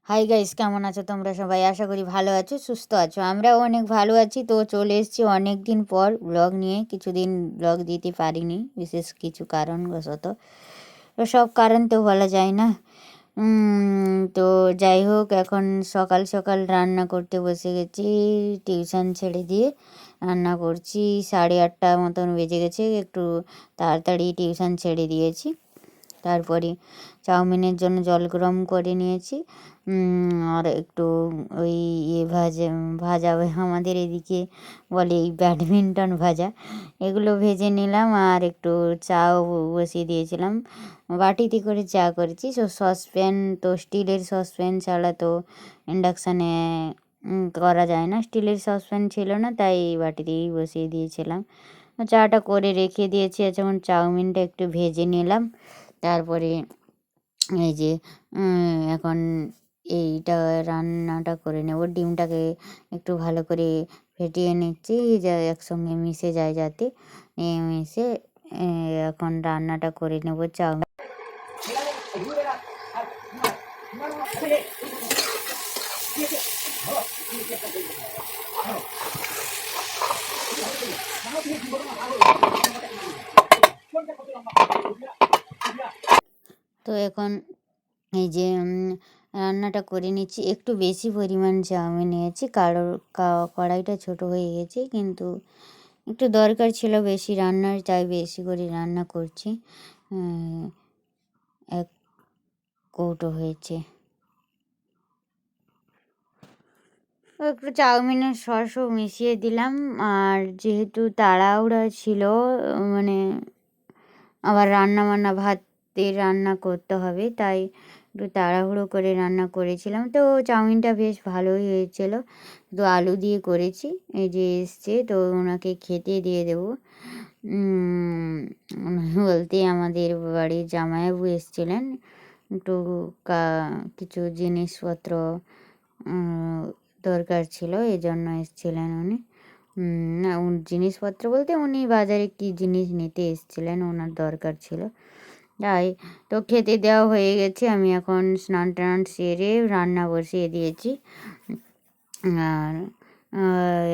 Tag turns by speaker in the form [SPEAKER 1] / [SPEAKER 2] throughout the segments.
[SPEAKER 1] Hi guys, কেমন আছো তোমরা সবাই? আশা করি ভালো আছো, সুস্থ আছো। আমরাও অনেক ভালো আছি। তো চলে এসেছি অনেক দিন পর ব্লগ নিয়ে। কিছুদিন ব্লগ দিতে পারিনি বিশেষ কিছু কারণবশত। তো সব কারণ তো বলা যায় না। তো যাই হোক, এখন সকাল সকাল রান্না করতে বসে গেছি। টিউশন ছেড়ে দিয়ে রান্না করছি। 8:30 মতন বেজে গেছে। একটু তাড়াতাড়ি টিউশন ছেড়ে দিয়েছি। তারপরে চাউমিনের জন্য জল গরম করে নিয়েছি। আর একটু ওই ভাজা ভাজা আমাদের এদিকে বলে এই ব্যাডমিন্টন ভাজা, এগুলো ভেজে নিলাম। আর একটু চাও বসিয়ে দিয়েছিলাম, বাটিতে করে চা করেছি। সসপ্যান তো স্টিলের সসপ্যান ছাড়া তো ইন্ডাকশানে করা যায় না। স্টিলের সসপ্যান ছিল না, তাই বাটিতেই বসিয়ে দিয়েছিলাম। চাটা করে রেখে দিয়েছি। যেমন চাউমিনটা একটু ভেজে নিলাম। তারপরে এই যে এখন এইটা রান্নাটা করে নেব। ডিমটাকে একটু ভালো করে ফেটিয়ে নিচ্ছি, যা একসঙ্গে মিশে যায় যাতে মিশে। এখন রান্নাটা করে নেব চাউমিন। তো এখন এই যে রান্নাটা করে নিচ্ছি। একটু বেশি পরিমাণ চাউমিন নিয়েছি, কারণ কড়াইটা ছোট হয়ে গেছে, কিন্তু একটু দরকার ছিল বেশি রান্নার, তাই বেশি করে রান্না করছি। 1 কৌটো হয়েছে। একটু চাউমিনের সসও মিশিয়ে দিলাম। আর যেহেতু তাড়াহুড়া ছিল, মানে আবার ভাতের রান্না করতে হবে, তাই একটু তাড়াহুড়ো করে রান্না করেছিলাম। তো চাউমিনটা বেশ ভালোই হয়েছিল। তো আলু দিয়ে করেছি। এই যে এসছে, তো ওনাকে খেতে দিয়ে দেবো। বলতে আমাদের বাড়ির জামাইবাবু এসেছিলেন, একটু কিছু জিনিসপত্র দরকার ছিল, এই জন্য এসেছিলেন উনি। না, জিনিসপত্র বলতে উনি বাজারে কি জিনিস নিতে এসেছিলেন, ওনার দরকার ছিল, তাই। তো খেতে দেওয়া হয়ে গেছে। আমি এখন স্নান টান সেরে রান্না বসিয়ে দিয়েছি। আর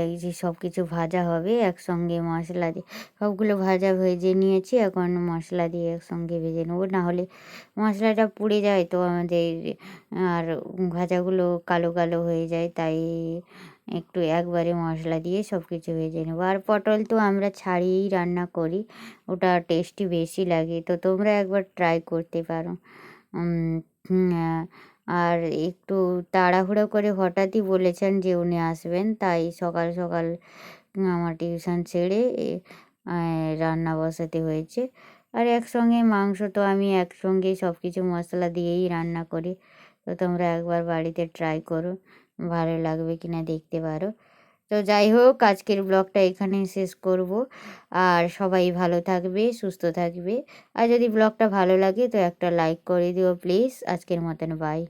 [SPEAKER 1] এই যে সব কিছু ভাজা হবে একসঙ্গে, মশলা দিয়ে সবগুলো ভাজা ভেজে নিয়েছি। এখন মশলা দিয়ে একসঙ্গে ভেজে নেবো, নাহলে মশলাটা পুড়ে যায় তো আমাদের, আর ভাজাগুলো কালো কালো হয়ে যায়, তাই একটু একবারে মশলা দিয়ে সব কিছু ভেজে নেবো। আর পটল তো আমরা ছাড়িয়েই রান্না করি, ওটা টেস্টি বেশি লাগে। তো তোমরা একবার ট্রাই করতে পারো। আর একটু তাড়াহুড়ো করে হঠাৎই বলেছেন যে উনি আসবেন, তাই সকাল সকাল আমার টিউশন ছেড়ে রান্না বসাতে হয়েছে। আর একসঙ্গে মাংস তো আমি একসঙ্গেই সব কিছু মশলা দিয়েই রান্না করি। তো তোমরা একবার বাড়িতে ট্রাই করো, ভালো লাগবে কি না দেখতে পারো। তো যাই হোক, আজকের ব্লগটা এখানেই শেষ করব। আর সবাই ভালো থাকবে, সুস্থ থাকবে। আর যদি ব্লগটা ভালো লাগে তো একটা লাইক করে দিও প্লিজ। আজকের মতন বাই।